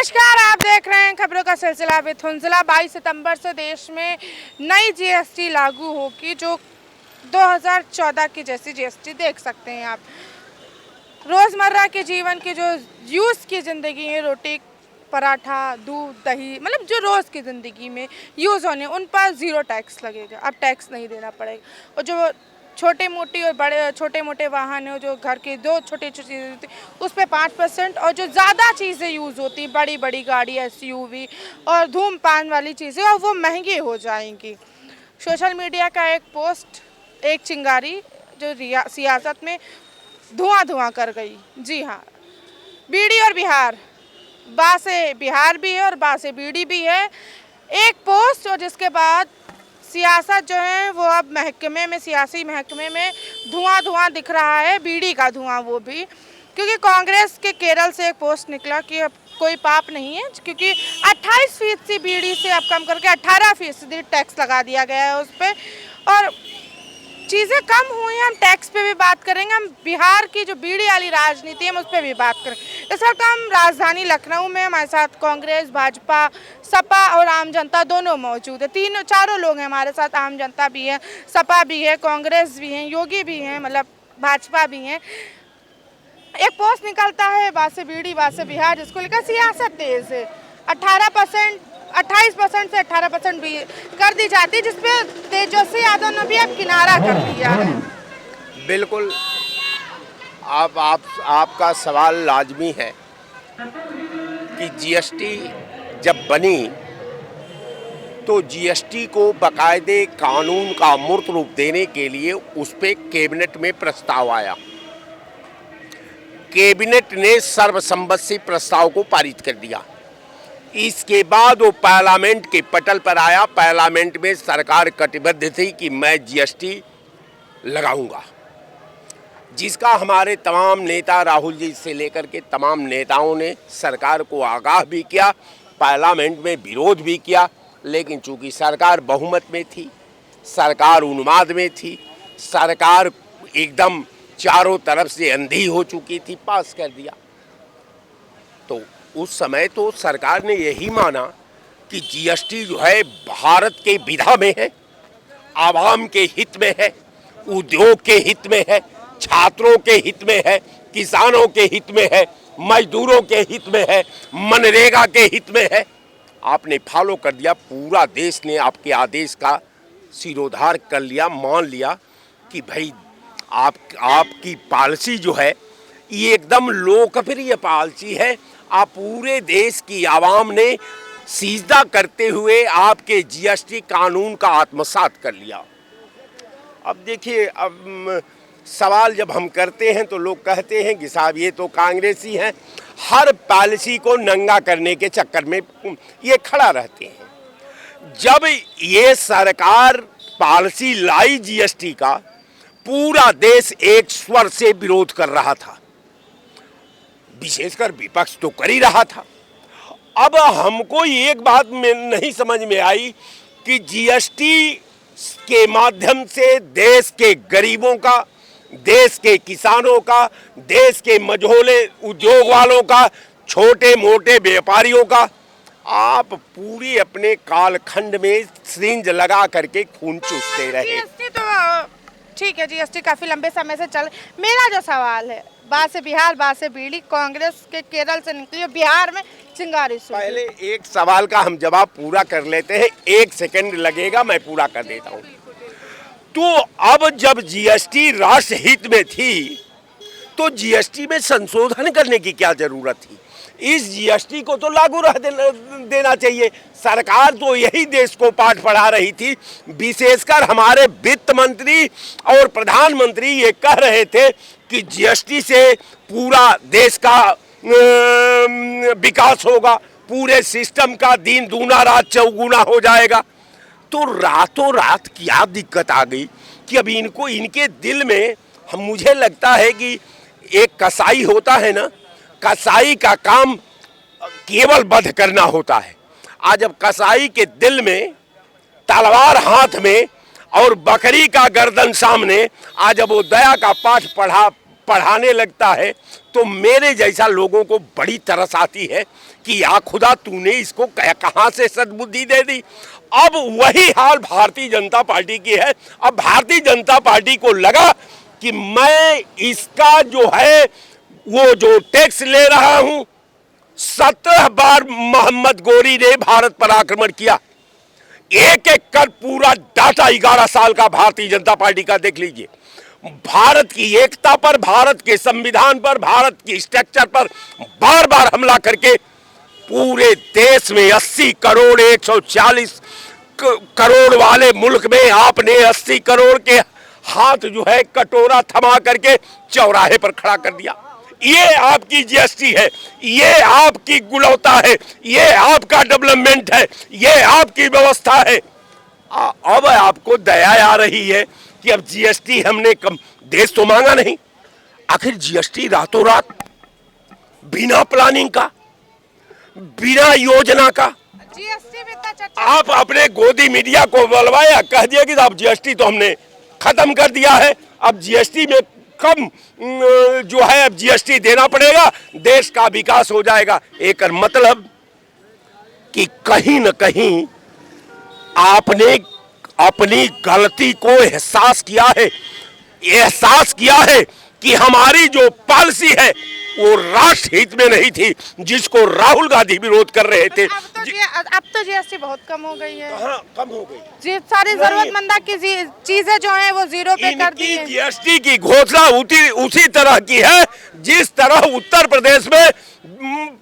नमस्कार, आप देख रहे हैं खबरों का सिलसिला विद हुंजला। 22 सितंबर से देश में नई जीएसटी लागू होगी, जो 2014 की जैसी जीएसटी देख सकते हैं आप। रोज़मर्रा के जीवन की जो यूज़ की ज़िंदगी है, रोटी पराठा दूध दही, मतलब जो रोज़ की ज़िंदगी में यूज़ होने, उन पर ज़ीरो टैक्स लगेगा। अब टैक्स नहीं देना पड़ेगा। और जो छोटे मोटी और बड़े छोटे मोटे वाहन हो, जो घर की दो छोटी छोटी चीज़ें होती उस पर 5%, और जो ज़्यादा चीज़ें यूज़ होती बड़ी बड़ी गाड़ी एसयूवी और धूमपान वाली चीज़ें, और वो महंगी हो जाएंगी। सोशल मीडिया का एक पोस्ट, एक चिंगारी जो सियासत में धुआं कर गई। जी हाँ, बीड़ी और बिहार, बा से बिहार भी है और बा से बीड़ी भी है। एक पोस्ट, और जिसके बाद सियासत जो है वो अब महकमे में, सियासी महकमे में धुआं दिख रहा है, बीड़ी का धुआं वो भी, क्योंकि कांग्रेस के केरल से एक पोस्ट निकला कि अब कोई पाप नहीं है, क्योंकि 28% बीड़ी से अब कम करके 18% टैक्स लगा दिया गया है उस पर, और चीज़ें कम हुई हैं। हम टैक्स पे भी बात करेंगे, हम बिहार की जो बीड़ी वाली राजनीति है हम उस पर भी बात करेंगे। इस वक्त हम राजधानी लखनऊ में, हमारे साथ कांग्रेस, भाजपा, सपा और आम जनता दोनों मौजूद है। चारों लोग हैं हमारे साथ। आम जनता भी है, सपा भी है, कांग्रेस भी है, योगी भी हैं, मतलब भाजपा भी हैं। एक पोस्ट निकलता है बा से बीड़ी बा से बिहार, जिसको लिखा सियासत तेज है। 28% से 18% भी कर दी जाती, जिसपे तेजस्वी यादव ने भी अब किनारा कर दिया है। बिल्कुल, आपका सवाल लाजमी है कि जीएसटी जब बनी तो जीएसटी को बाकायदे कानून का मूर्त रूप देने के लिए उस पर कैबिनेट में प्रस्ताव आया। कैबिनेट ने सर्वसम्मति से प्रस्ताव को पारित कर दिया। इसके बाद वो पार्लियामेंट के पटल पर आया। पार्लियामेंट में सरकार कटिबद्ध थी कि मैं जीएसटी लगाऊंगा, जिसका हमारे तमाम नेता, राहुल जी से लेकर के तमाम नेताओं ने सरकार को आगाह भी किया, पार्लियामेंट में विरोध भी किया। लेकिन चूंकि सरकार बहुमत में थी, सरकार उन्माद में थी, सरकार एकदम चारों तरफ से अंधी हो चुकी थी, पास कर दिया। तो उस समय तो सरकार ने यही माना कि जीएसटी जो है भारत के विधा में है, आवाम के हित में है, उद्योग के हित में है, छात्रों के हित में है, किसानों के हित में है, मजदूरों के हित में है, मनरेगा के हित में है। आपने फॉलो कर दिया। पूरा देश ने आपके आदेश का सिरोधार कर लिया, मान लिया कि भाई आपकी पॉलिसी जो है ये एकदम लोकप्रिय पॉलिसी है। आप पूरे देश की आवाम ने सीधा करते हुए आपके जीएसटी कानून का आत्मसात कर लिया। अब देखिए, अब सवाल जब हम करते हैं तो लोग कहते हैं कि साहब ये तो कांग्रेसी हैं, हर पॉलिसी को नंगा करने के चक्कर में ये खड़ा रहते हैं। जब ये सरकार पॉलिसी लाई जीएसटी का, पूरा देश एक स्वर से विरोध कर रहा था, विशेषकर विपक्ष तो कर ही रहा था। अब हमको एक बात में नहीं समझ में आई कि जीएसटी के माध्यम से देश के गरीबों का, देश के किसानों का, देश के मझोले उद्योग वालों का, छोटे मोटे व्यापारियों का, आप पूरी अपने कालखंड में सिरिंज लगा करके खून चूसते रहे। जीएसटी तो ठीक है, जीएसटी काफी लंबे समय से चल। मेरा जो सवाल है, बा से बिहार बा से बीड़ी, कांग्रेस के केरल से निकली, बिहार में चिंगारी। पहले एक सवाल का हम जवाब पूरा कर लेते हैं, 1 सेकंड लगेगा, मैं पूरा कर देता हूँ। तो अब जब जीएसटी राष्ट्र हित में थी तो जीएसटी में संशोधन करने की क्या जरूरत थी? इस जीएसटी को तो लागू रह देना चाहिए। सरकार तो यही देश को पाठ पढ़ा रही थी। विशेषकर हमारे वित्त मंत्री और प्रधानमंत्री ये कह रहे थे कि जीएसटी से पूरा देश का विकास होगा, पूरे सिस्टम का दिन दूना रात चौगुना हो जाएगा। तो रातों रात क्या दिक्कत आ गई कि अभी इनके दिल में, मुझे लगता है कि एक कसाई होता है ना, कसाई का काम केवल वध करना होता है। आज अब कसाई के दिल में तलवार हाथ में और बकरी का गर्दन सामने, आज अब वो दया का पाठ पढ़ाने लगता है तो मेरे जैसा लोगों को बड़ी तरस आती है कि या खुदा तूने इसको कहाँ से सद्बुद्धि दे दी। अब वही हाल भारतीय जनता पार्टी की है। अब भारतीय जनता पार्टी को लगा कि मैं इसका जो है वो जो टैक्स ले रहा हूं, 17 बार मोहम्मद गोरी ने भारत पर आक्रमण किया, एक एक कर पूरा डाटा 11 साल का भारतीय जनता पार्टी का देख लीजिए। भारत की एकता पर, भारत के संविधान पर, भारत की स्ट्रक्चर पर बार बार हमला करके पूरे देश में 80 करोड़ 140 करोड़ वाले मुल्क में आपने 80 करोड़ के हाथ जो है कटोरा थमा करके चौराहे पर खड़ा कर दिया। ये आपकी जीएसटी है, ये आपकी गुणवत्ता है, ये आपका डेवलपमेंट है, ये आपकी व्यवस्था है। अब आपको दया आ रही है कि अब जीएसटी हमने कम, देश तो मांगा नहीं, आखिर जीएसटी रातों रात बिना प्लानिंग का, बिना योजना का जीएसटी में इतना चर्चा आप अपने गोदी मीडिया को बुलवाया, कह दिया कि अब जीएसटी तो हमने खत्म कर दिया है, अब जीएसटी में कम जो है अब जीएसटी देना पड़ेगा, देश का विकास हो जाएगा। एक मतलब कि कहीं न कहीं आपने अपनी गलती को एहसास किया है कि हमारी जो पॉलिसी है वो राष्ट्र हित में नहीं थी, जिसको राहुल गांधी विरोध कर रहे थे। अब तो जीएसटी बहुत कम हो गई है। हाँ, कम हो गई। जी, सारी जरूरतमंदा की चीजें जो हैं वो जीरो पे कर दी है। जीएसटी की घोषणा उसी तरह की है जिस तरह उत्तर प्रदेश में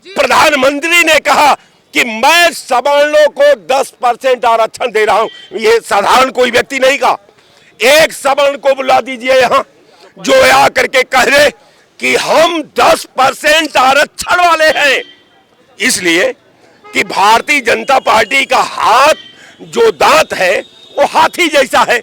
प्रधानमंत्री ने कहा कि मैं सवर्णों को 10% आरक्षण दे रहा हूं। ये साधारण कोई व्यक्ति नहीं कहा। एक सवर्ण को बुला दीजिए यहाँ जो आकर के कह रहे कि हम 10% आरक्षण वाले हैं, इसलिए कि भारतीय जनता पार्टी का हाथ जो दांत है वो हाथी जैसा है।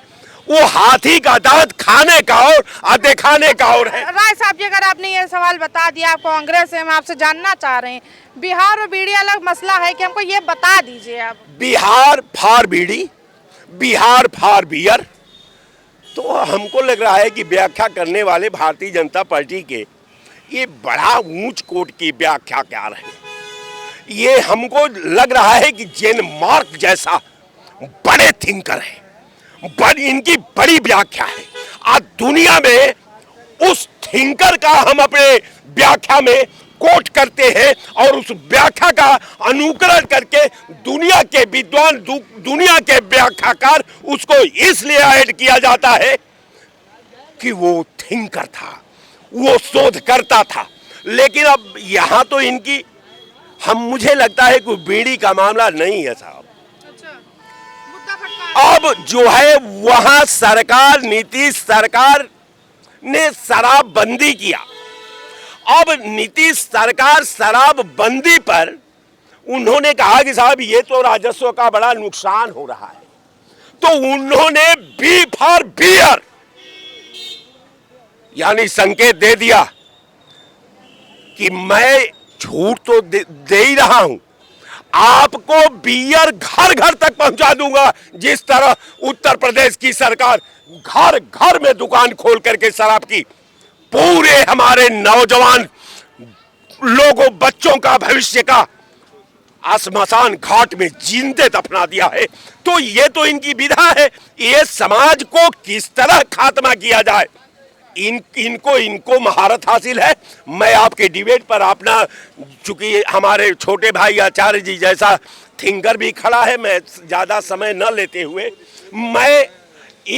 वो हाथी का दांत खाने का और दिखाने का और है। राय साहब जी, अगर आपने ये सवाल बता दिया, आप कांग्रेस से, हम आपसे जानना चाह रहे हैं, बिहार और बीड़ी अलग मसला है कि हमको ये बता दीजिए आप। बिहार फार बीड़ी, बिहार फार बियर, तो हमको लग रहा है कि व्याख्या करने वाले भारतीय जनता पार्टी के ये बड़ा ऊंच कोट की व्याख्या क्या रहे। ये हमको लग रहा है कि जेन मार्क जैसा बड़े थिंकर है, इनकी बड़ी व्याख्या है। आज दुनिया में उस थिंकर का हम अपने व्याख्या में कोट करते हैं और उस व्याख्या का अनुकरण करके दुनिया के विद्वान, दुनिया के व्याख्याकार उसको इसलिए ऐड किया जाता है कि वो थिंकर था, वो शोधकर्ता था। लेकिन अब यहाँ तो इनकी मुझे लगता है कि बीड़ी का मामला नहीं है साहब। अब जो है वहां सरकार, नीतीश सरकार ने शराबबंदी किया। अब नीतीश सरकार शराबबंदी पर उन्होंने कहा कि साहब ये तो राजस्व का बड़ा नुकसान हो रहा है, तो उन्होंने बी फॉर बियर यानी संकेत दे दिया कि मैं झूठ तो दे ही रहा हूं, आपको बियर घर घर तक पहुंचा दूंगा। जिस तरह उत्तर प्रदेश की सरकार घर घर में दुकान खोल करके शराब की पूरे हमारे नौजवान लोगों, बच्चों का भविष्य का आसमसान घाट में जिंदे दफना दिया है, तो ये तो इनकी विधा है। ये समाज को किस तरह खात्मा किया जाए, इनको महारत हासिल है। मैं आपके डिबेट पर अपना, चूंकि हमारे छोटे भाई आचार्य जी जैसा थिंकर भी खड़ा है, मैं ज़्यादा समय न लेते हुए, मैं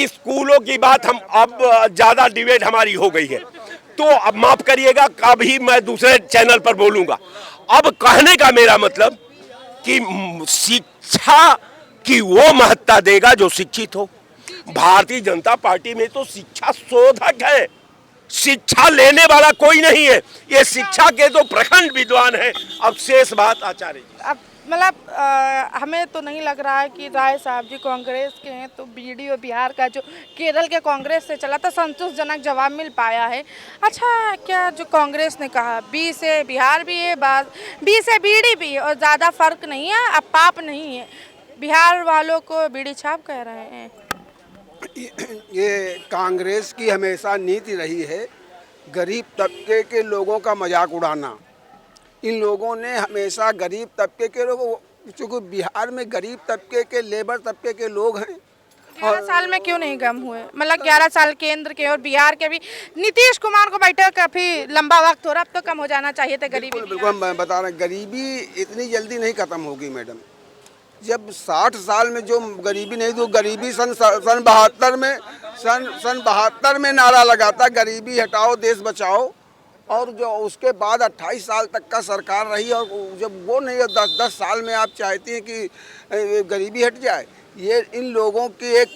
स्कूलों की बात, हम अब ज़्यादा डिबेट हमारी हो गई है तो अब माफ़ करिएगा, कभी मैं दूसरे चैनल पर बोलूँगा। अब कहने का मेरा मतलब कि शिक्षा की वो महत्ता देगा जो शिक्षित हो। भारतीय जनता पार्टी में तो शिक्षा शोधक है, शिक्षा लेने वाला कोई नहीं है। ये शिक्षा के तो प्रखंड विद्वान है। अब शेष बात आचार्य जी। अब मतलब हमें तो नहीं लग रहा है कि राय साहब जी कांग्रेस के हैं, तो बीडी और बिहार का जो केरल के कांग्रेस से चला था संतोषजनक जवाब मिल पाया है। अच्छा, क्या जो कांग्रेस ने कहा बी से बिहार भी है, बी से बीडी भी है और ज़्यादा फर्क नहीं है, अब पाप नहीं है, बिहार वालों को बीड़ी छाप कह रहे हैं। ये कांग्रेस की हमेशा नीति रही है, गरीब तबके के लोगों का मजाक उड़ाना। इन लोगों ने हमेशा गरीब तबके के लोगों, चूँकि बिहार में गरीब तबके के लेबर तबके के लोग हैं। 11 साल में क्यों नहीं कम हुए? मतलब 11 साल केंद्र के और बिहार के भी, नीतीश कुमार को बैठे काफी लंबा वक्त हो रहा, अब तो कम हो जाना चाहिए था गरीबी। बिल्कुल मैं बता रहा हूँ, गरीबी इतनी जल्दी नहीं खत्म होगी मैडम। जब 60 साल में जो गरीबी नहीं, तो गरीबी सन 72 में नारा लगाता, गरीबी हटाओ देश बचाओ, और जो उसके बाद 28 साल तक का सरकार रही, और जब वो नहीं 10 साल में आप चाहती हैं कि गरीबी हट जाए। ये इन लोगों की, एक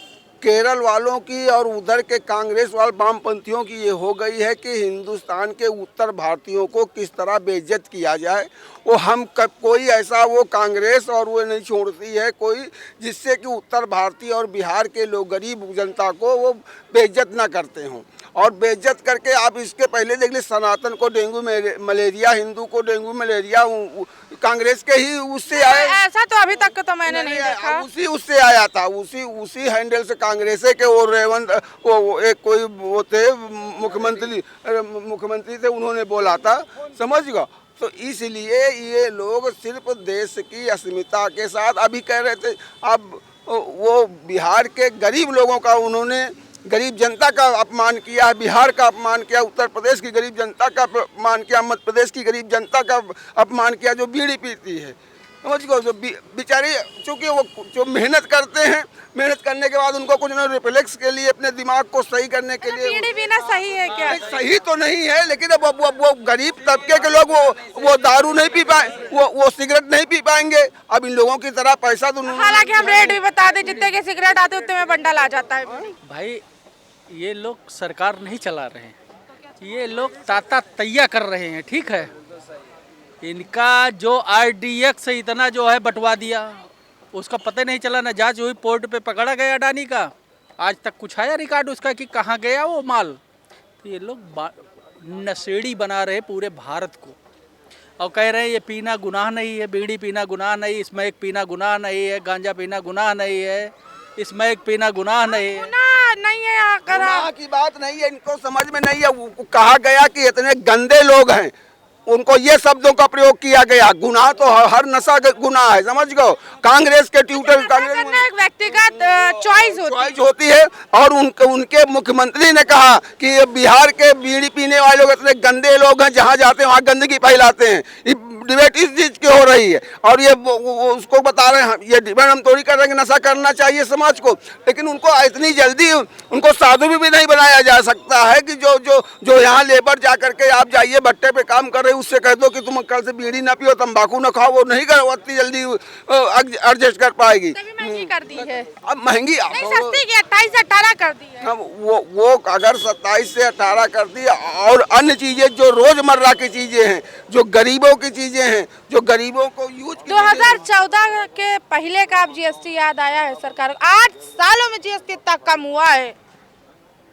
केरल वालों की और उधर के कांग्रेस वाले वामपंथियों की ये हो गई है कि हिंदुस्तान के उत्तर भारतीयों को किस तरह बेइज्जत किया जाए। वो हम कब कोई ऐसा, वो कांग्रेस और वो नहीं छोड़ती है कोई, जिससे कि उत्तर भारतीय और बिहार के लोग, गरीब जनता को वो बेइज्जत ना करते हों। और बेइज्जत करके आप इसके पहले देख लीजिए, सनातन को डेंगू मलेरिया, हिंदू को डेंगू मलेरिया कांग्रेस के ही उससे आए। ऐसा तो अभी तक तो मैंने नहीं देखा। उससे आया था, उसी हैंडल से कांग्रेस के वो रेवंत, वो एक कोई वो थे मुख्यमंत्री थे, उन्होंने बोला था, समझ गए। तो इसलिए ये लोग सिर्फ देश की अस्मिता के साथ अभी कह रहे थे। अब वो बिहार के गरीब लोगों का उन्होंने, गरीब जनता का अपमान किया, बिहार का अपमान किया, उत्तर प्रदेश की गरीब जनता का अपमान किया, मध्य प्रदेश की गरीब जनता का अपमान किया जो बीड़ी पीती है, समझ गए। जो बेचारी, चूँकि वो जो मेहनत करते हैं, मेहनत करने के बाद उनको कुछ ना रिफ्लेक्स के लिए, अपने दिमाग को सही करने के लिए। बीड़ी पीना सही है क्या? सही तो नहीं है, लेकिन अब वो गरीब तबके के लोग वो दारू नहीं पी पाए, वो सिगरेट नहीं पी पाएंगे। अब इन लोगों की तरह पैसा तो, हालांकि हम रेट भी बता दें, जितने के सिगरेट आते उतने में बंडल आ जाता है। भाई ये लोग सरकार नहीं चला रहे हैं, ये लोग ताता तैया कर रहे हैं, ठीक है। इनका जो RDX से इतना जो है बंटवा दिया, उसका पता नहीं चला, ना जांच हुई, पोर्ट पे पकड़ा गया अडानी का, आज तक कुछ आया रिकॉर्ड उसका कि कहाँ गया वो माल। तो ये लोग नशेड़ी बना रहे पूरे भारत को, और कह रहे हैं ये पीना गुनाह नहीं है, बीड़ी पीना गुनाह नहीं, स्मैक पीना गुनाह नहीं है, गांजा पीना गुनाह नहीं है, स्मैक पीना गुनाह नहीं है। नहीं है, गुनाह की बात नहीं है, इनको समझ में नहीं है। वो कहा गया कि इतने गंदे लोग हैं, उनको ये शब्दों का प्रयोग किया गया। गुनाह तो हर नशा गुनाह है, समझ गए। कांग्रेस के ट्विटर, एक व्यक्तिगत चॉइस होती है, और उनके मुख्यमंत्री ने कहा कि बिहार के बीड़ी पीने वाले लोग इतने गंदे लोग हैं, जहाँ जाते हैं वहाँ गंदगी फैलाते हैं। डिबेट इस चीज की हो रही है, और ये वो उसको बता रहे हैं, ये डिबेट हम थोड़ी कर रहे हैं कि नशा करना चाहिए समाज को, लेकिन उनको इतनी जल्दी उनको साधु भी नहीं बनाया जा सकता है कि जो यहाँ लेबर जा करके आप जाइए भट्टे पे काम कर रहे, उससे कह दो कि तुम कल से बीड़ी ना पियो, तंबाकू ना खाओ, वो नहीं कर, इतनी जल्दी एडजस्ट कर पाएगी। महंगी कर दी है, अब महंगी सस्ती की 28 से 18 कर दी है। वो अगर 27 से 18 कर दी, और अन्य चीजें जो रोजमर्रा की चीजें हैं, जो गरीबों की चीजें हैं, जो गरीबों को यूज 2014 के पहले का आप GST याद आया है सरकार को? 8 सालों में GST इतना कम हुआ है।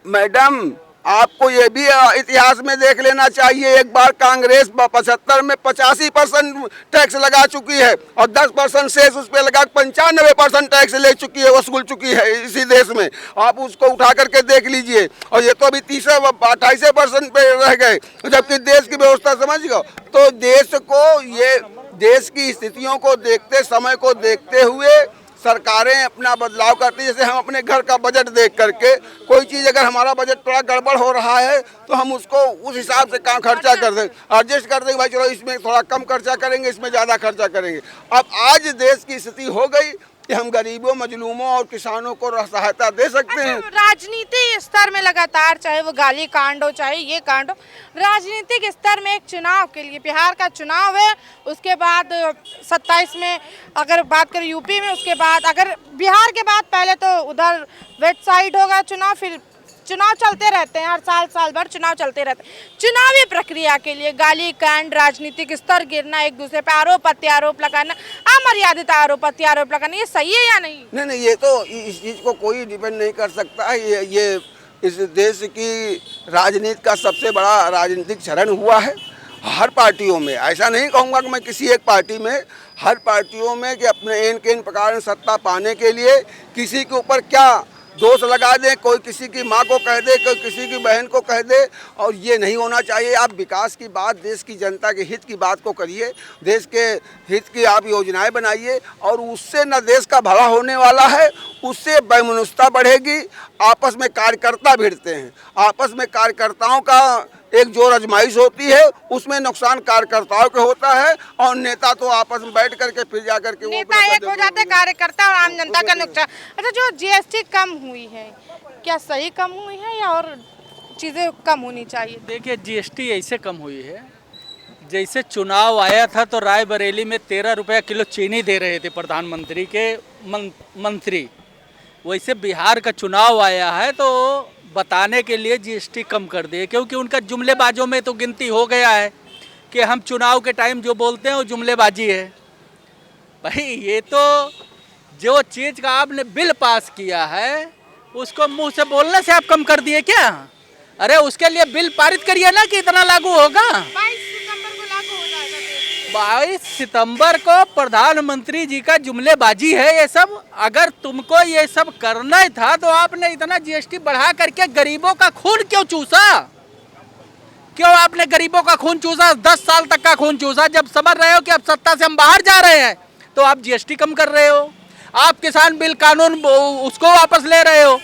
मैडम आपको ये भी इतिहास में देख लेना चाहिए, एक बार कांग्रेस 75 में 85% टैक्स लगा चुकी है, और 10% शेष उस पर लगा 95% टैक्स ले चुकी है, वसूल चुकी है इसी देश में। आप उसको उठा करके देख लीजिए, और ये तो अभी 28% पे रह गए, जबकि देश की व्यवस्था समझ गए। तो देश को, ये देश की स्थितियों को देखते, समय को देखते हुए सरकारें अपना बदलाव करती है। जैसे हम अपने घर का बजट देख करके, कोई चीज़ अगर हमारा बजट थोड़ा गड़बड़ हो रहा है तो हम उसको उस हिसाब से काम खर्चा कर दें, एडजस्ट कर देंगे, भाई चलो इसमें थोड़ा कम खर्चा करेंगे, इसमें ज़्यादा खर्चा करेंगे। अब आज देश की स्थिति हो गई कि हम गरीबों, मजलूमों और किसानों को सहायता दे सकते हैं। राजनीति स्तर में लगातार, चाहे वो गाली कांड हो चाहे ये कांड हो, राजनीतिक स्तर में एक चुनाव के लिए, बिहार का चुनाव है, उसके बाद 27 में अगर बात करें यूपी में, उसके बाद अगर बिहार के बाद पहले तो उधर वेस्ट साइड होगा चुनाव, फिर चुनाव चलते रहते हैं, हर साल भर चुनाव चलते रहते हैं। चुनावी प्रक्रिया के लिए गाली कांड, राजनीतिक स्तर गिरना, एक दूसरे पे आरोप प्रत्यारोप लगाना, अमर्यादित आरोप प्रत्यारोप लगाना, ये सही है या नहीं? नहीं, ये तो इस चीज़ को कोई डिपेंड नहीं कर सकता है। ये इस देश की राजनीति का सबसे बड़ा राजनीतिक क्षरण हुआ है हर पार्टियों में। ऐसा नहीं कहूँगा कि मैं किसी एक पार्टी में, हर पार्टियों में, कि अपने इन प्रकार सत्ता पाने के लिए किसी के ऊपर क्या दोष लगा दें, कोई किसी की माँ को कह दे, कोई किसी की बहन को कह दे, और ये नहीं होना चाहिए। आप विकास की बात, देश की जनता के हित की बात को करिए, देश के हित की आप योजनाएं बनाइए, और उससे न देश का भला होने वाला है, उससे वैमनस्यता बढ़ेगी। आपस में कार्यकर्ता भिड़ते हैं, आपस में कार्यकर्ताओं का एक जोर आजमाइश होती है, उसमें नुकसान कार्यकर्ताओं को होता है, और नेता तो आपस में बैठ करके फिर जा करके नेता एक हो जाते हैं, कार्यकर्ता और आम जनता का नुकसान। अच्छा, जो जीएसटी कम हुई है, क्या सही कम हुई है या और चीज़ें कम होनी चाहिए? देखिए, जीएसटी ऐसे कम हुई है, जैसे चुनाव आया था तो रायबरेली में 13 रुपया किलो चीनी दे रहे थे प्रधानमंत्री के मंत्री, वैसे बिहार का चुनाव आया है तो बताने के लिए जीएसटी कम कर दिए, क्योंकि उनका जुमलेबाजों में तो गिनती हो गया है कि हम चुनाव के टाइम जो बोलते हैं वो जुमलेबाजी है। भाई, ये तो जो चीज़ का आपने बिल पास किया है उसको मुंह से बोलने से आप कम कर दिए क्या? अरे उसके लिए बिल पारित करिए ना कि इतना लागू होगा। 22 सितंबर को लागू हो जाएगा। 22 सितंबर को प्रधानमंत्री जी का जुमलेबाजी है ये सब। अगर तुमको ये सब करना ही था तो आपने इतना जीएसटी बढ़ा करके गरीबों का खून क्यों चूसा? क्यों आपने गरीबों का खून चूसा? 10 साल तक का खून चूसा। जब समझ रहे हो कि अब सत्ता से हम बाहर जा रहे हैं तो आप जीएसटी कम कर रहे हो, आप किसान बिल कानून उसको वापस ले रहे हो।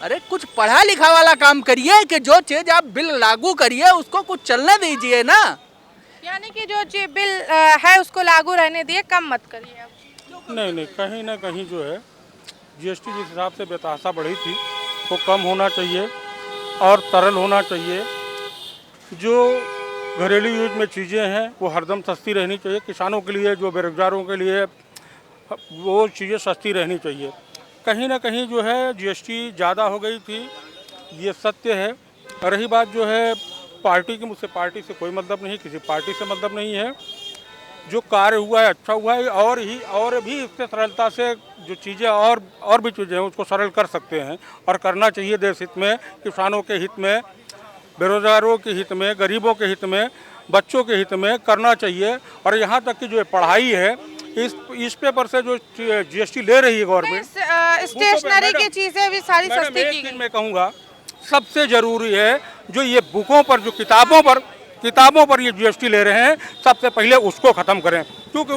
अरे कुछ पढ़ा लिखा वाला काम करिए कि जो चीज आप बिल लागू करिए उसको कुछ चलने दीजिए ना। यानी कि जो बिल है उसको लागू रहने दिए, कम मत करिए आप। नहीं, कहीं ना कहीं जो है जीएसटी जिस हिसाब से बेतहाशा बढ़ी थी वो कम होना चाहिए और तरल होना चाहिए। जो घरेलू यूज में चीज़ें हैं वो हरदम सस्ती रहनी चाहिए। किसानों के लिए, जो बेरोजगारों के लिए, वो चीज़ें सस्ती रहनी चाहिए। कहीं ना कहीं जो है जीएसटी ज़्यादा हो गई थी, ये सत्य है। रही बात जो है पार्टी की, मुझसे पार्टी से कोई मतलब नहीं, किसी पार्टी से मतलब नहीं है। जो कार्य हुआ है अच्छा हुआ है, और भी इससे सरलता से जो चीज़ें और भी चीज़ें हैं उसको सरल कर सकते हैं, और करना चाहिए देश हित में, किसानों के हित में, बेरोजगारों के हित में, गरीबों के हित में, बच्चों के हित में करना चाहिए। और यहाँ तक कि जो पढ़ाई है, इस पेपर से जो जीएसटी ले रही है गवर्नमेंट, स्टेशनरी की चीजें भी सारी सस्ती की गई। मैं कहूँगा सबसे ज़रूरी है जो ये बुकों पर, जो किताबों पर ये जीएसटी ले रहे हैं, सबसे पहले उसको ख़त्म करें। क्योंकि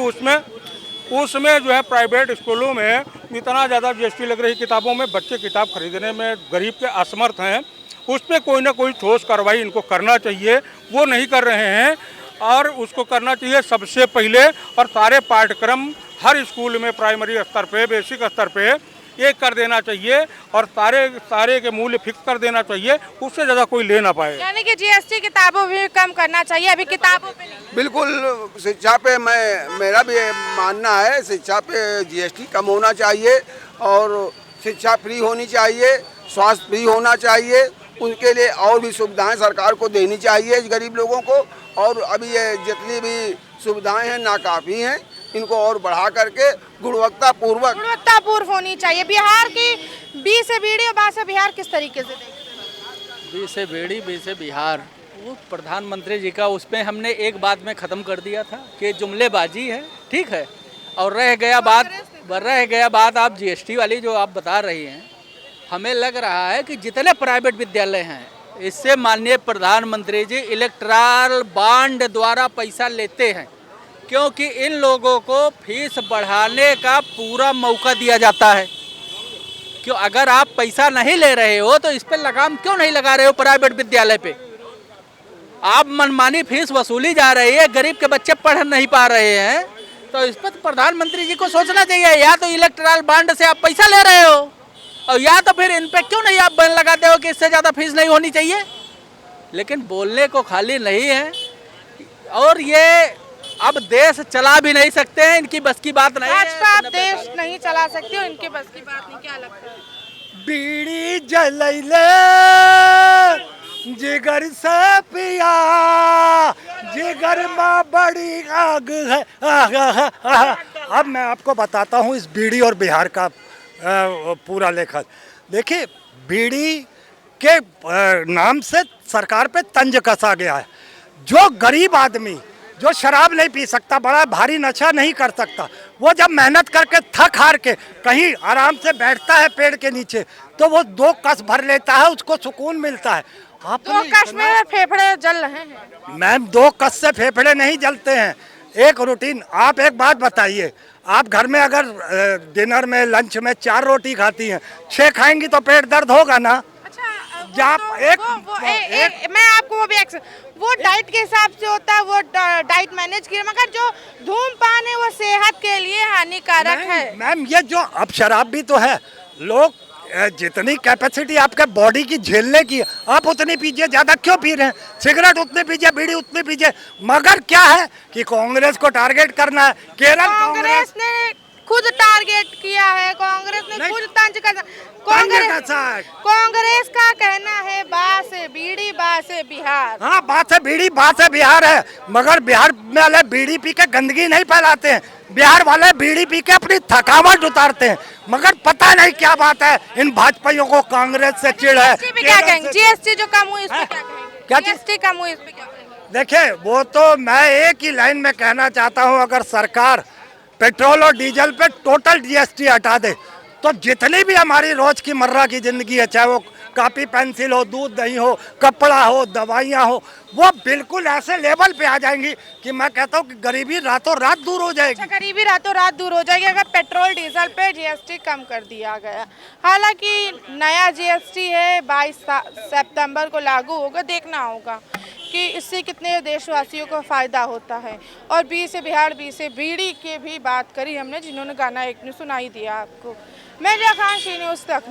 उसमें जो है प्राइवेट स्कूलों में इतना ज़्यादा जीएसटी लग रही किताबों में, बच्चे किताब खरीदने में गरीब के असमर्थ हैं। उस पर कोई ना कोई ठोस कार्रवाई इनको करना चाहिए, वो नहीं कर रहे हैं। और उसको करना चाहिए सबसे पहले, और सारे पाठ्यक्रम हर स्कूल में, प्राइमरी स्तर पे, बेसिक स्तर पे ये कर देना चाहिए, और सारे के मूल्य फिक्स कर देना चाहिए, उससे ज़्यादा कोई ले ना पाए। यानी कि जीएसटी किताबों भी कम करना चाहिए, अभी किताबों पे नहीं। बिल्कुल, शिक्षा पे मेरा भी मानना है, शिक्षा पे जीएसटी कम होना चाहिए, और शिक्षा फ्री होनी चाहिए, स्वास्थ्य फ्री होना चाहिए। उनके लिए और भी सुविधाएं सरकार को देनी चाहिए गरीब लोगों को। और अभी ये जितनी भी सुविधाएं हैं नाकाफ़ी हैं, इनको और बढ़ा करके गुणवत्तापूर्व होनी चाहिए। बिहार की बी से बीड़ी और बा से बिहार किस तरीके से देखते हैं? बी से बीड़ी, बी से बिहार, वो प्रधानमंत्री जी का उसमें हमने एक बात में ख़त्म कर दिया था कि जुमलेबाजी है, ठीक है। और रह गया बात आप जीएसटी वाली जो आप बता रही हैं, हमें लग रहा है कि जितने प्राइवेट विद्यालय हैं, इससे माननीय प्रधानमंत्री जी इलेक्ट्रल बॉन्ड द्वारा पैसा लेते हैं, क्योंकि इन लोगों को फीस बढ़ाने का पूरा मौका दिया जाता है। क्यों, अगर आप पैसा नहीं ले रहे हो तो इस पर लगाम क्यों नहीं लगा रहे हो? प्राइवेट विद्यालय पे आप मनमानी फीस वसूली जा रही है, गरीब के बच्चे पढ़ नहीं पा रहे हैं, तो इस पर प्रधानमंत्री जी को सोचना चाहिए। या तो इलेक्ट्रल बॉन्ड से आप पैसा ले रहे हो, और या तो फिर इन पे क्यों नहीं आप बैन लगाते हो कि इससे ज़्यादा फीस नहीं होनी चाहिए। लेकिन बोलने को खाली नहीं है, और ये अब देश चला भी नहीं सकते हैं, इनकी बस की बात नहीं है। भाजपा आप देश नहीं चला सकती हो, इनकी बस की बात नहीं, क्या लगता है? बीड़ी जलैले जिगर से पिया, जिगर में बड़ी आग है। अब मैं आपको बताता हूँ इस बीड़ी और बिहार का पूरा लेखक। देखिए, बीड़ी के नाम से सरकार पे तंज कसा गया है। जो गरीब आदमी, जो शराब नहीं पी सकता, बड़ा भारी नशा नहीं कर सकता, वो जब मेहनत करके थक हार के कहीं आराम से बैठता है पेड़ के नीचे, तो वो 2 कस भर लेता है, उसको सुकून मिलता है। दो कस में फेफड़े जल रहे हैं मैम, 2 कस से फेफड़े नहीं जलते हैं। एक रूटीन, आप एक बात बताइए, आप घर में अगर डिनर में लंच में 4 रोटी खाती हैं, 6 खाएंगी तो पेट दर्द होगा ना। जहाँ मैं आपको वो डाइट के हिसाब से होता है, वो डाइट मैनेज किया, मगर जो धूमपान है वो सेहत के लिए हानिकारक है। मैम ये जो अब शराब भी तो है, लोग जितनी कैपेसिटी आपके बॉडी की झेलने की, आप उतनी पीजिए, ज्यादा क्यों पी रहे हैं? सिगरेट उतनी पीजिए, बीड़ी उतनी पीजिए, मगर क्या है कि कांग्रेस को टारगेट करना है। केरल कांग्रेस ने खुद टारगेट किया है, कांग्रेस ने खुद तंज कर, कांग्रेस का कहना है बात से बीड़ी बात से बिहार। हाँ, बात से बीड़ी बात से बिहार है, मगर बिहार वाले बीड़ी पी के गंदगी नहीं फैलाते हैं, बिहार वाले बीड़ी पी के अपनी थकावट उतारते हैं। मगर पता नहीं क्या बात है, इन भाजपाइयों को कांग्रेस से चिढ़ है। क्या कहेंगे? जीएसटी जो कम हुई इस पे क्या कहेंगे? क्या जीएसटी कम हुई इस पे क्या कहेंगे? देखिए, वो तो मैं एक ही लाइन में कहना चाहता हूँ, अगर सरकार पेट्रोल और डीजल पे टोटल जीएसटी हटा दे तो जितनी भी हमारी रोज की मर्रा की जिंदगी है, चाहे वो कापी पेंसिल हो, दूध दही हो, कपड़ा हो, दवाइयाँ हो, वो बिल्कुल ऐसे लेवल पे आ जाएंगी कि मैं कहता हूँ कि गरीबी रातों रात दूर हो जाएगी। अच्छा, गरीबी रातों रात दूर हो जाएगी अगर पेट्रोल डीजल पे जीएसटी कम कर दिया गया। हालांकि नया जीएसटी है, 22 सितंबर को लागू होगा, देखना होगा कि इससे कितने देशवासियों को फ़ायदा होता है। और बी से बिहार, बी से बीड़ी की भी बात करी हमने, जिन्होंने गाना एक ने सुनाई दिया आपको। मैं खान सी न्यूज़ तक।